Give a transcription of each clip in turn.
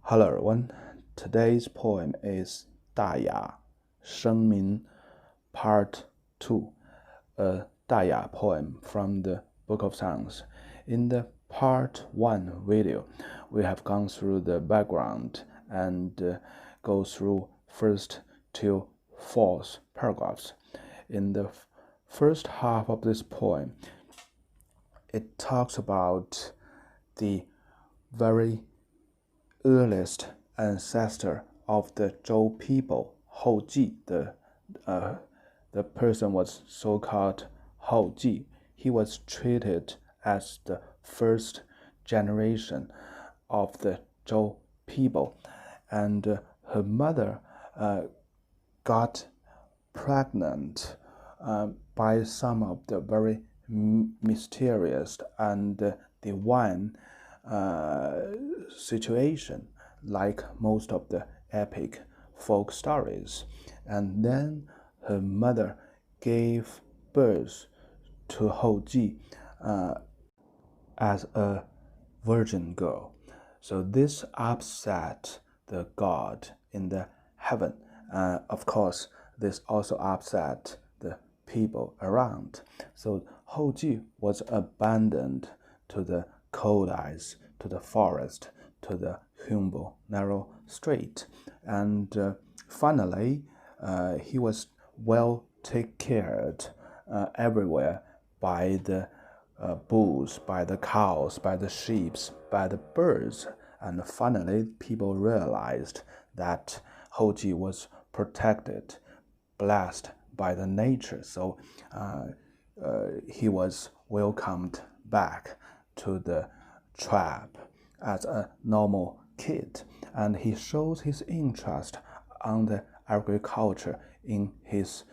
Hello everyone, today's poem is Daya, 生民 Part 2, a Daya poem from the Book of Songs. In the Part 1 video, we have gone through the background and go through first to fourth paragraphs. In the first half of this poem, it talks about the very earliest ancestor of the Zhou people, Houji. The person was so-called Houji. He was treated as the first generation of the Zhou people, and her mother got pregnant by some of the very mysterious and divine situation, like most of the epic folk stories. And then her mother gave birth to Houji as a virgin girl. So this upset the god in the heaven. Of course, this also upset the people around. So Houji was abandoned to the cold ice, to the forest, to the humble, narrow street. And finally, he was well taken care of everywhere by the bulls, by the cows, by the sheep, by the birds. And finally, people realized that Houji was protected, blessed by the nature. So he was welcomed back to the tribe as a normal kid, and he shows his interest on the agriculture in his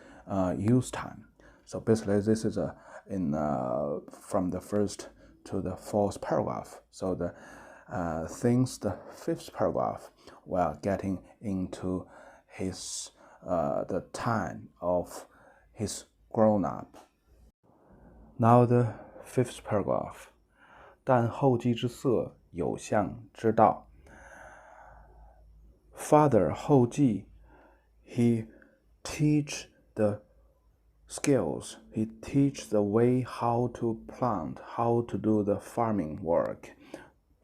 youth time. So basically, this is from the first to the fourth paragraph. So the fifth paragraph, we are getting into his the time of his grown up. Now the fifth paragraph. 但后继之色有相之道. Father Houji, he teach the skills, he teach the way how to plant, how to do the farming work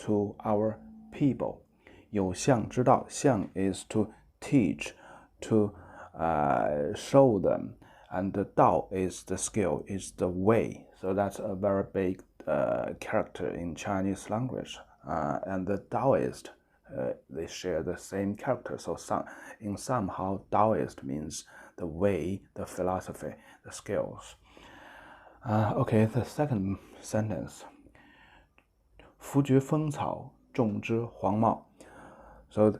to our people. 有相之道, 相 is to teach, to show them, and the Dao is the skill, is the way. So that's a very big character in Chinese language, and the Taoist, they share the same character. So somehow Taoist means the way, the philosophy, the skills. Okay, the second sentence. 夫爵风草，种之黄茂. So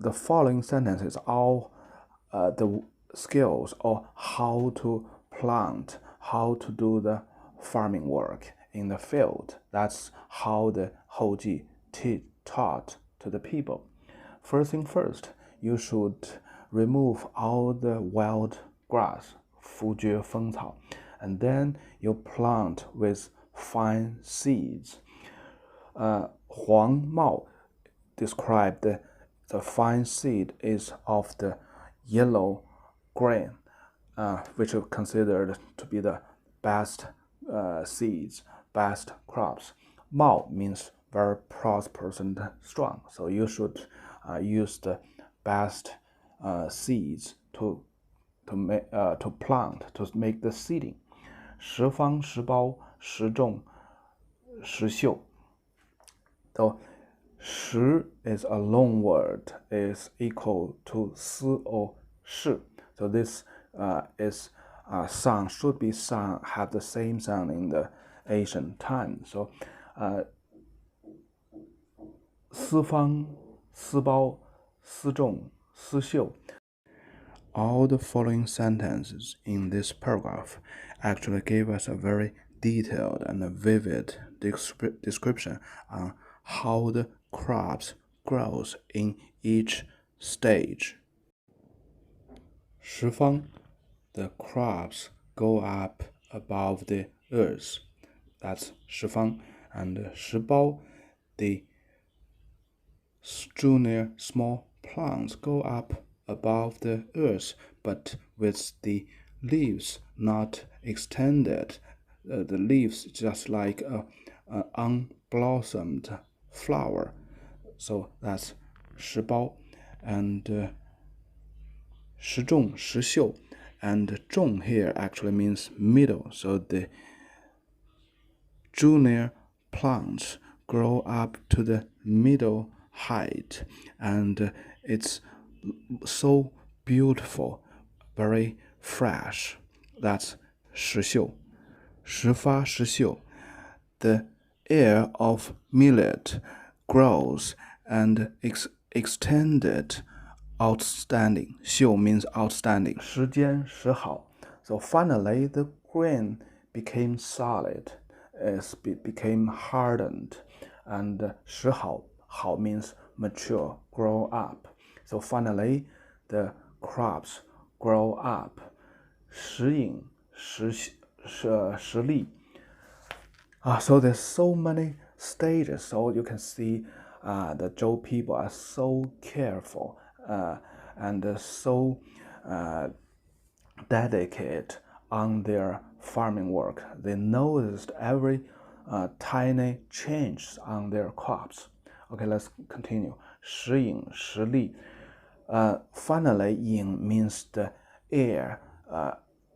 the following sentence is all the skills or how to plant, how to do the farming work in the field. That's how the Houji taught to the people. First thing first, you should remove all the wild grass, 夫爵风草, and then you plant with fine seeds. 黄茂 describe the fine seed is of the yellow grain, which are considered to be the best seeds, best crops. Mao means very prosperous and strong, so you should use the best seeds to plant, to make the seeding. 十方十包十种十秀. So 十 is a long word, is equal to 思 or 是. So this is sound, should be sound, have the same sound in the ancient time. So 四方四包四种四秀. All the following sentences in this paragraph actually give us a very detailed and a vivid description on how the crops grows in each stage. 十方, the crops go up above the earth. That's 十方. And 十包, the junior small plants go up above the earth, but with the leaves not extended. The leaves just like an unblossomed flower. So that's 石苞 and 时种时秀 and 种 here actually means middle. So the junior plants grow up to the middle height, and it's so beautiful, very fresh. That's 时秀 时发时秀 The ear of millet grows and extended outstanding. 秀 means outstanding. 时间时好 So finally the grain became solid. It became hardened. And 时好 好 means mature, grow up. So finally the crops grow up. 时颖时利 So there's so many stages. So you can see the Zhou people are so careful and so dedicated on their farming work. They noticed every tiny change on their crops. Okay, let's continue. 时颖时利 Finally, 颖 means the air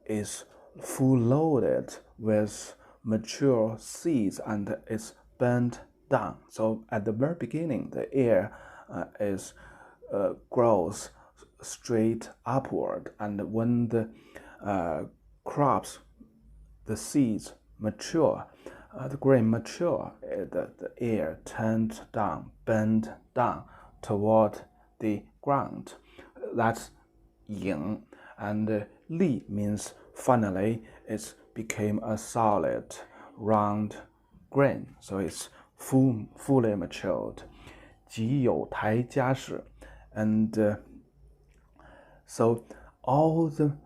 is full loaded with mature seeds and it's bent down. So at the very beginning, the air grows straight upward, and when the crops, the seeds mature, the grain mature, the air turned down, bent down toward the ground. That's 颖, and 利 means finally it became a solid, round grain, so it's fully matured. 己有台家室 and so all the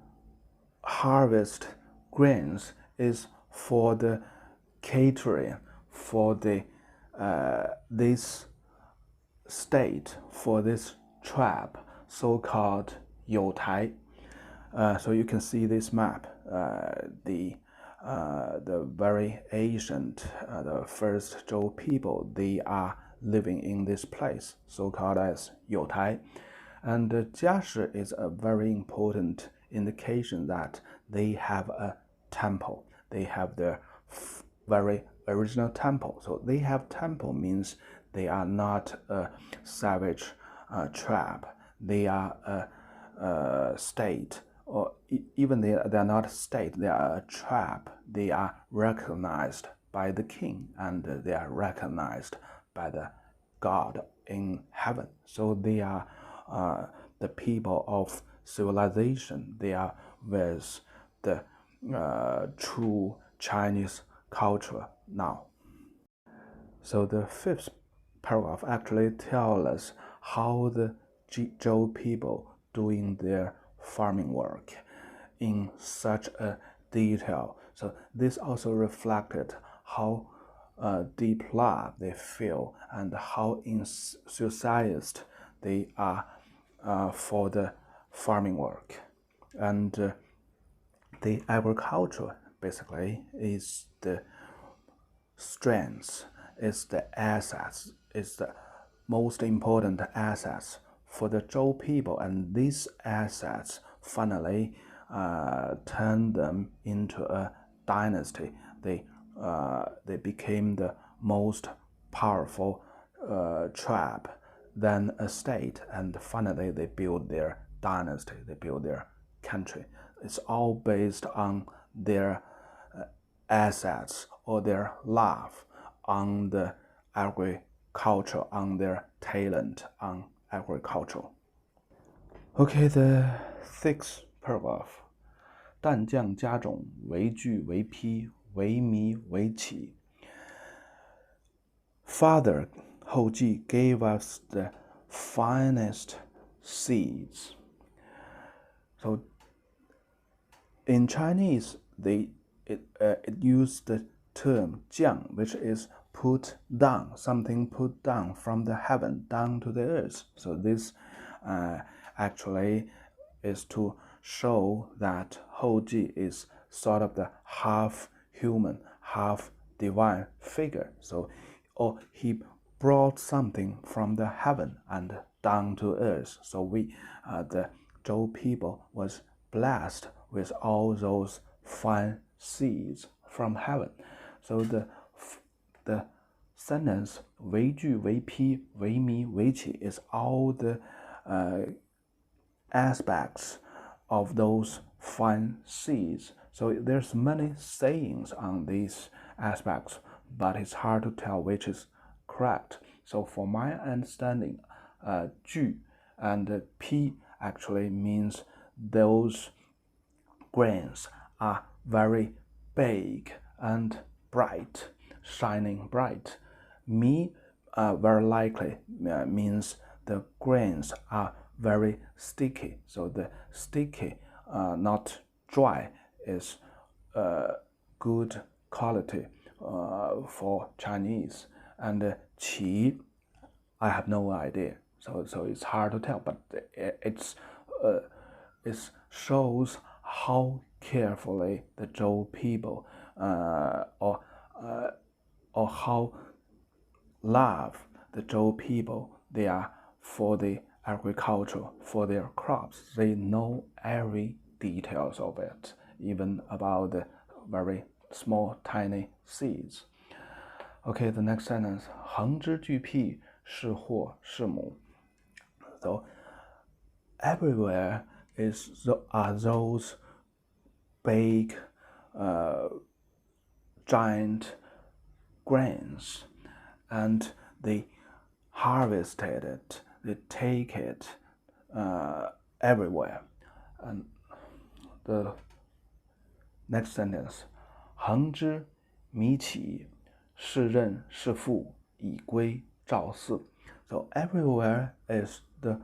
harvest grains is for the catering, for the this state, for this tribe, so-called 有台. So you can see this map, the very ancient, the first Zhou people, they are living in this place, so-called as 有台. And 家室 is a very important indication that they have a temple. They have their very original temple. So they have temple means they are not a savage tribe. They are a state, or even they are not a state, they are a tribe. They are recognized by the king and they are recognized by the God in heaven. So they are the people of civilization. They are with the true Chinese culture now. So the fifth paragraph actually tells us how the Zhou people doing their farming work in such a detail. So this also reflected how deep love they feel and how enthusiastic they are for the farming work. And the agriculture basically is the strength, is the assets, is the most important assets for the Zhou people, and these assets finally turned them into a dynasty. They became the most powerful tribe, then a state, and finally they built their dynasty, they built their country. It's all based on their assets or their love on the agriculture, on their talent on agriculture. Okay, the sixth paragraph. 淡酱加种，为锯为披，为迷为起. Father Houji gave us the finest seeds. So in Chinese, it used the term 酱, which is put down, something put down from the heaven down to the earth. So this actually is to show that Houji is sort of the half human, half divine figure. So, or he brought something from the heaven and down to earth. So the Zhou people was blessed with all those fine seeds from heaven. So the sentence 为具为披为弥为起 is all the aspects of those fine seeds. So there's many sayings on these aspects, but it's hard to tell which is correct. So for my understanding, 具 and 披 actually means those grains are very big and bright, shining bright. Mi very likely means the grains are very sticky. So the sticky, not dry, is good quality for Chinese. And qi, I have no idea. So it's hard to tell, but it shows how carefully the Zhou people or how love the Zhou people they are for the agriculture, for their crops. They know every details of it, even about the very small, tiny seeds. Okay, the next sentence, 恒之巨辟，是祸是母. So everywhere are those big, giant grains, and they harvested it, they take it everywhere. And the next sentence, 恒之弥芪，是任是父，以归赵祀. So everywhere is the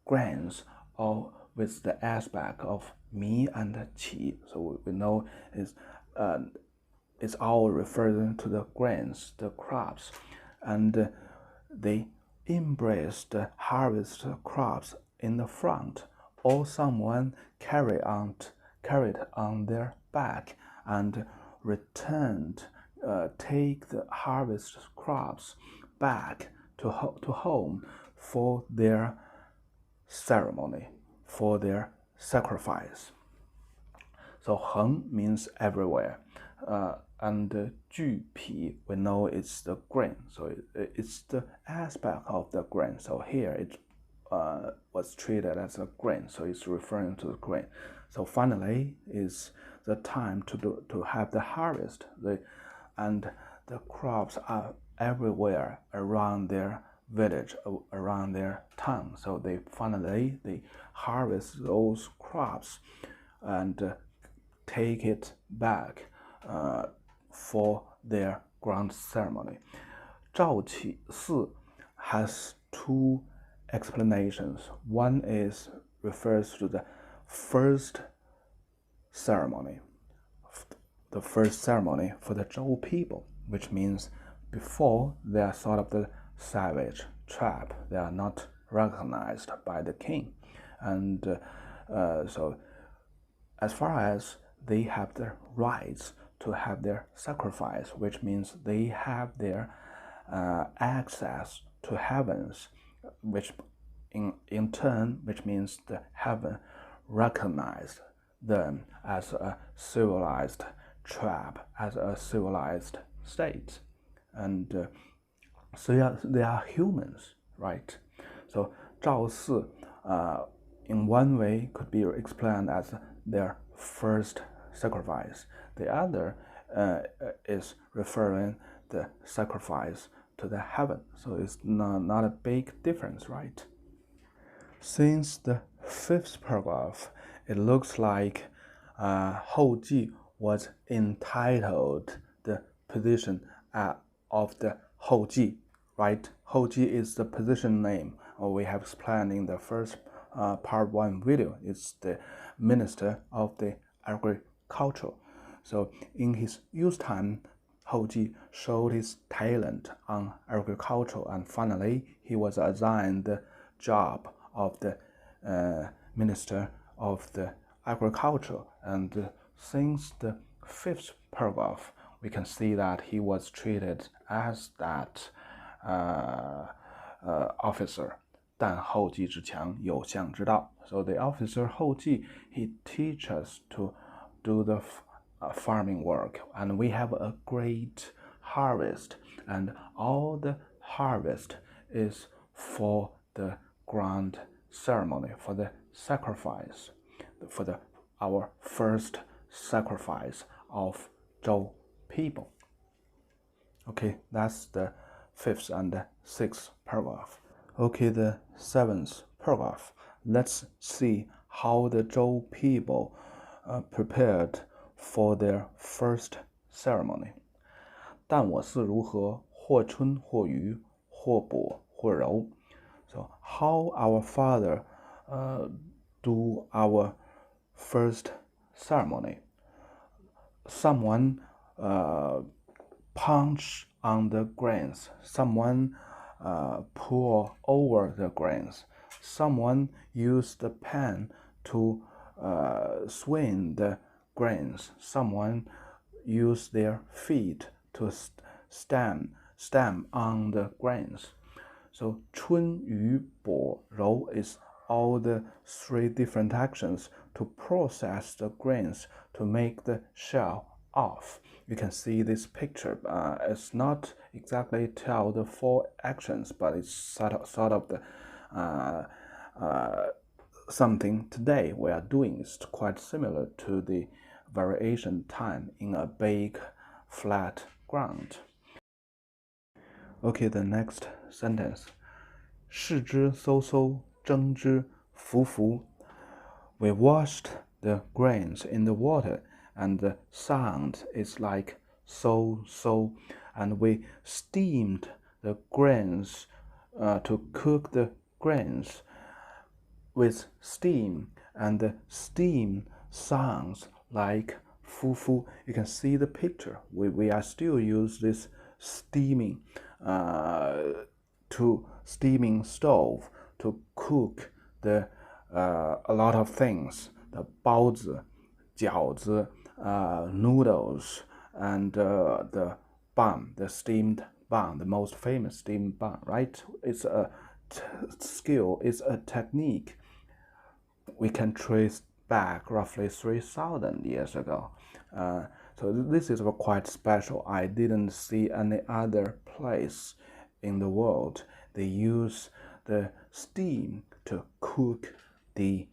grains, all with the aspect of mi and qi. So we know it's all referring to the grains, the crops, and they embrace the harvest crops in the front, or someone carried on their back and returned, take the harvest crops back to home for their ceremony, for their sacrifice. So 恒 means everywhere, and 巨皮 we know it's the grain, so it's the aspect of the grain. So here it was treated as a grain, so it's referring to the grain. So finally is the time to have the harvest, and the crops are everywhere around their village, around their town. So they finally harvest those crops and take it back for their grand ceremony. 秬秜祀 has two explanations. One refers to the first ceremony, the first ceremony for the Zhou people, which means before they are sort of the savage tribe, they are not recognized by the king, and so as far as they have the rights to have their sacrifice, which means they have their access to heavens, which in turn, which means the heaven recognized them as a civilized tribe, as a civilized state, and so they are humans, right? So 赵祀 in one way could be explained as their first sacrifice. The other is referring the sacrifice to the heaven. So it's not a big difference, right? Since the fifth paragraph, it looks like Houji was entitled the position of the Houji, right? Houji is the position name we have explained in the first part 1 video. It's the minister of the agriculture. So in his youth time, Houji showed his talent on agriculture, and finally he was assigned the job of the Minister of the Agriculture. And since the 5th paragraph, we can see that he was treated as that officer. 但后继之强有相之道. So the officer Houji, he teaches to do the farming work, and we have a great harvest, and all the harvest is for the grand ceremony, for the sacrifice, for our first sacrifice of Zhou people. Okay, that's the 5th and 6th paragraph. Okay, the 7th paragraph. Let's see how the Zhou people prepared for their first ceremony. 但我似如何，或春或雨，或跛或柔. So how our father do our first ceremony. Someone punch on the grains. Someone pour over the grains. Someone use the pen to swing the grains. Someone use their feet to stamp on the grains. So 春雨跛柔 is all the 3 different actions to process the grains to make the shell off. You can see this picture. It's not exactly tell the 4 actions, but it's sort of the something today we are doing. It's quite similar to the variation time in a big flat ground. Okay, the next sentence. 视之嗖嗖，蒸之浮浮. We washed the grains in the water, and the sound is like so, and we steamed the grains to cook the grains with steam, and the steam sounds like fufu. You can see the picture. We are still use this steaming steaming stove to cook the a lot of things, the 包子, 饺子, noodles, and the bun, the steamed bun, the most famous steamed bun, right? It's a skill, it's a technique we can trace back roughly 3,000 years ago. So this is quite special. I didn't see any other place in the world they use the steam to cook the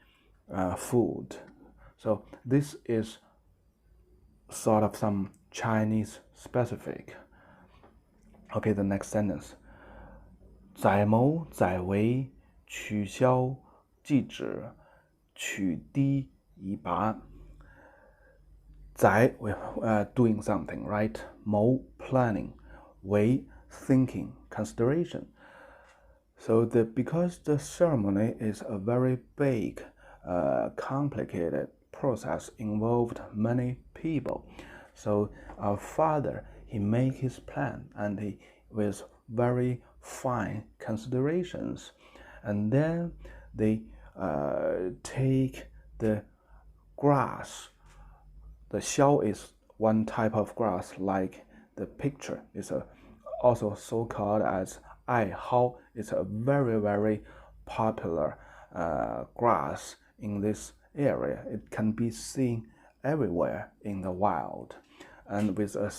food. So this is sort of some Chinese specific. Okay, the next sentence. 载谋载为，取消即止，取低以拔. 载 doing something, right? 谋 planning, 为 thinking, consideration. So because the ceremony is a very big, complicated process, involved many people. So our father, he made his plan, and he with very fine considerations, and then they take the grass. The xiao is one type of grass, like the picture is also so called as ai hao. It's a very, very popular grass in this area. It can be seen everywhere in the wild, and with a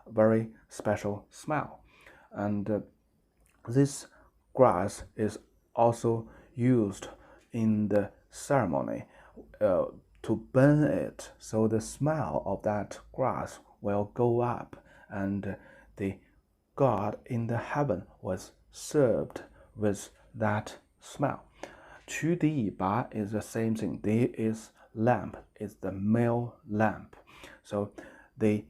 very special smell. And this grass is also used in the ceremony to burn it, so the smell of that grass will go up, and the God in the heaven was served with that smell. 取底以拔 is the same thing. Di is lamp, is the male lamp. So they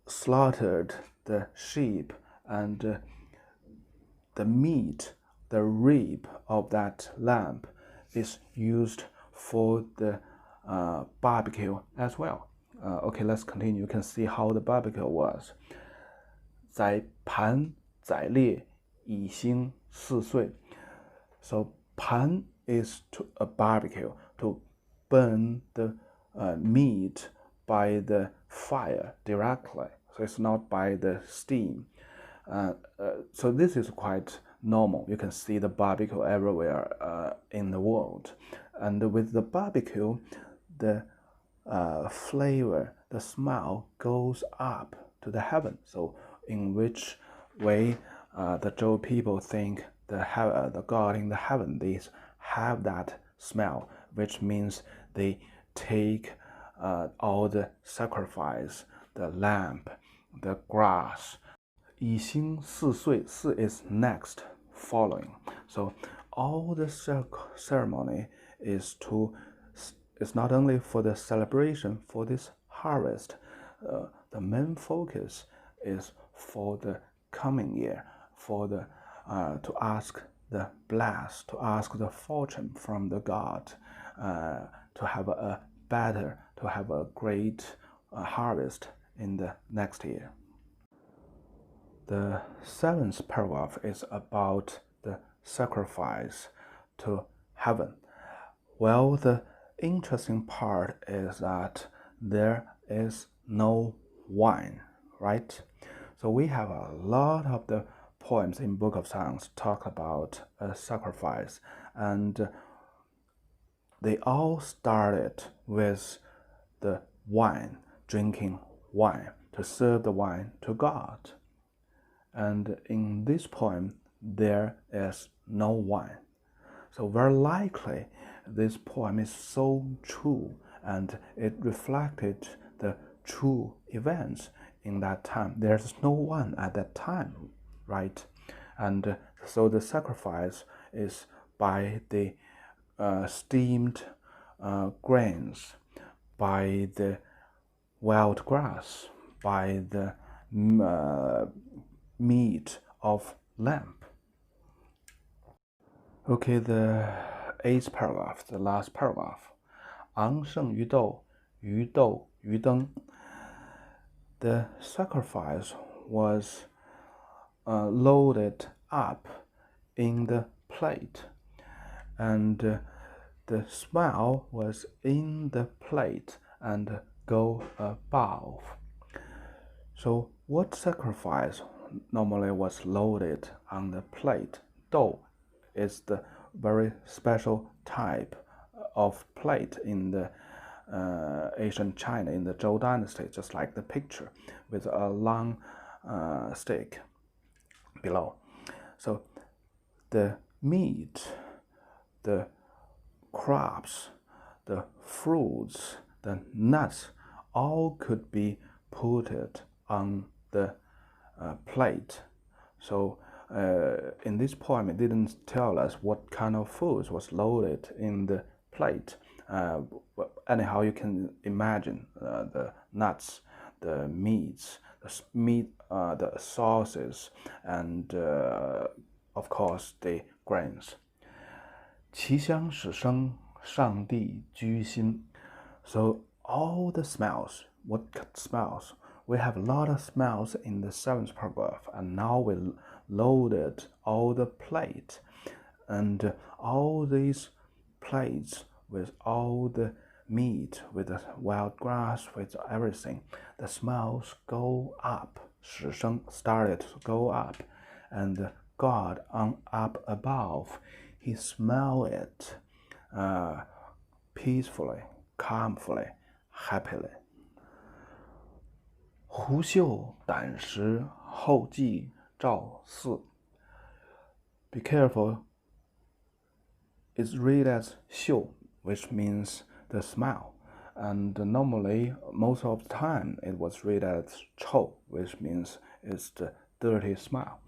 slaughtered the sheep, and the meat, the rib of that lamb is used for the barbecue as well. Okay, let's continue. You can see how the barbecue was. 秬糜糜糜，以星四岁. So 糜 is a barbecue, to burn the meat by the fire directly. So it's not by the steam. So this is quite normal. You can see the barbecue everywhere in the world. And with the barbecue, the flavor, the smell goes up to the heaven. So in which way the Zhou people think the God in the heaven, they have that smell, which means they take all the sacrifice, the lamb, the grass. 以星四岁, 四 is next, following. So all the ceremony is not only for the celebration for this harvest. The main focus is for the coming year, for the to ask the bless, to ask the fortune from the God, to have a better, to have a great harvest in the next year. The seventh paragraph is about the sacrifice to heaven. Well, the interesting part is that there is no wine, right? So we have a lot of the poems in Book of Songs talk about a sacrifice, and they all started with the wine, drinking wine, to serve the wine to God. And in this poem, there is no wine. So very likely, this poem is so true, and it reflected the true events in that time. There's no one at that time, right? And so the sacrifice is by the steamed grains, by the wild grass, by the meat of lamb. Okay, the eighth paragraph, the last paragraph. 昂胜于斗，于斗于灯. The sacrifice was loaded up in the plate, and the smell was in the plate and go above. So what sacrifice normally was loaded on the plate? Dou is the very special type of plate in the ancient China, in the Zhou dynasty, just like the picture, with a long stick below. So the meat, the crops, the fruits, the nuts, all could be put on the plate. So in this poem, it didn't tell us what kind of foods was loaded in the plate. Anyhow, you can imagine the nuts, the meats, the sauces, and of course the grains. 其香始生，上帝居心. So all the smells, what smells? We have a lot of smells in the seventh paragraph, and now we loaded all the plate, and all these plates with all the meat, with the wild grass, with everything, the smells go up. 始生 started to go up, and God up above, he smelled it peacefully, calmly, happily. 狐臭胆识后稷赵四. Be careful. It's read as 臭, which means the smell. And normally, most of the time, it was read as 臭, which means it's the dirty smell.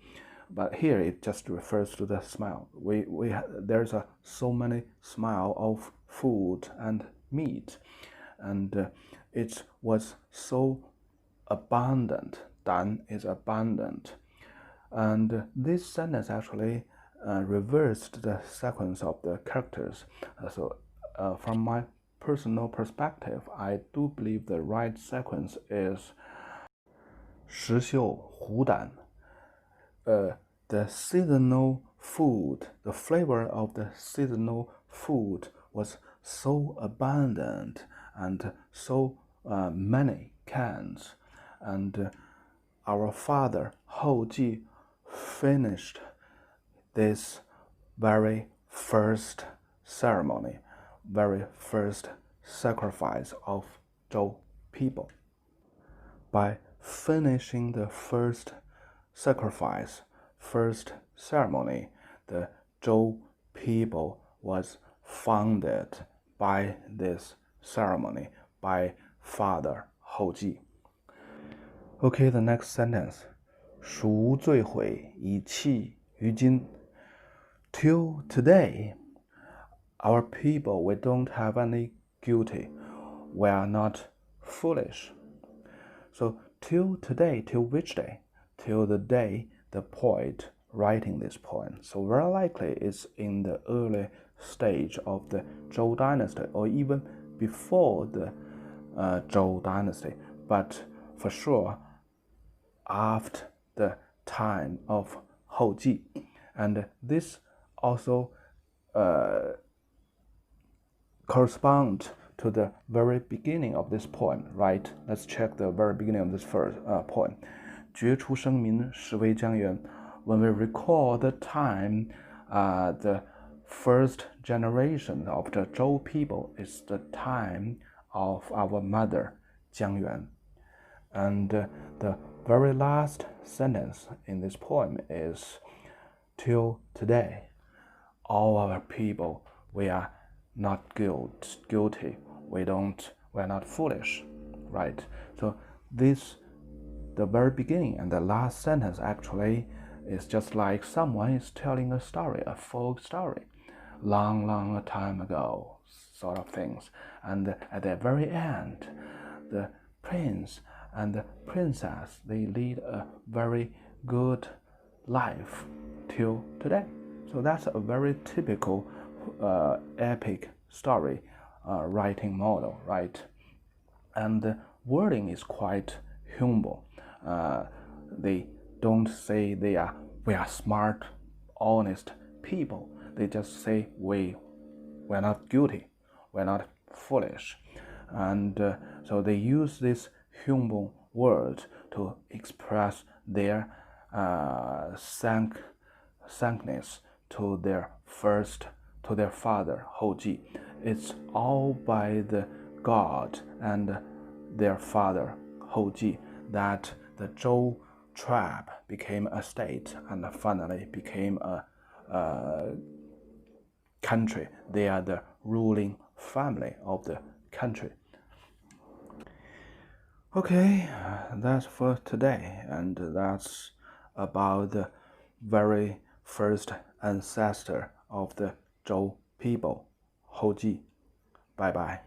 But here it just refers to the smell. There's so many smell of food and meat, and it was so abundant. 胆 is abundant, and this sentence actually reversed the sequence of the characters. So from my personal perspective, I do believe the right sequence is 石秀虎胆. The seasonal food, the flavor of the seasonal food was so abundant and so many cans, and our father Houji finished this very first ceremony, very first sacrifice of Zhou people. By finishing the first sacrifice, first ceremony, the Zhou people was founded by this ceremony, by Father Houji. Okay, the next sentence. 蜀无罪悔，以弃于今. Till today, our people, we don't have any guilty. We are not foolish. So till today, till which day? Till the day the poet writing this poem. So very likely it's in the early stage of the Zhou dynasty, or even before the Zhou dynasty, but for sure after the time of Houji. And this also corresponds to the very beginning of this poem, right? Let's check the very beginning of this first poem. 厥初生民，时维姜嫄. When we recall the time, the first generation of the Zhou people is the time of our mother, Jiang Yuan. And the very last sentence in this poem is, till today, all our people, we are not guilty. We're not foolish, right? So this, the very beginning and the last sentence actually is just like someone is telling a story, a folk story, long time ago, sort of things. And at the very end, the prince and the princess, they lead a very good life till today. So that's a very typical epic story writing model, right? And the wording is quite humble. They don't say we are smart, honest people. They just say we're not guilty, we're not foolish. And so they use this humble word to express their thankness to their father Houji. It's all by the God and their father Houji that the Zhou tribe became a state and finally became a country. They are the ruling family of the country. Okay, that's for today, and that's about the very first ancestor of the Zhou people, Houji. Bye bye.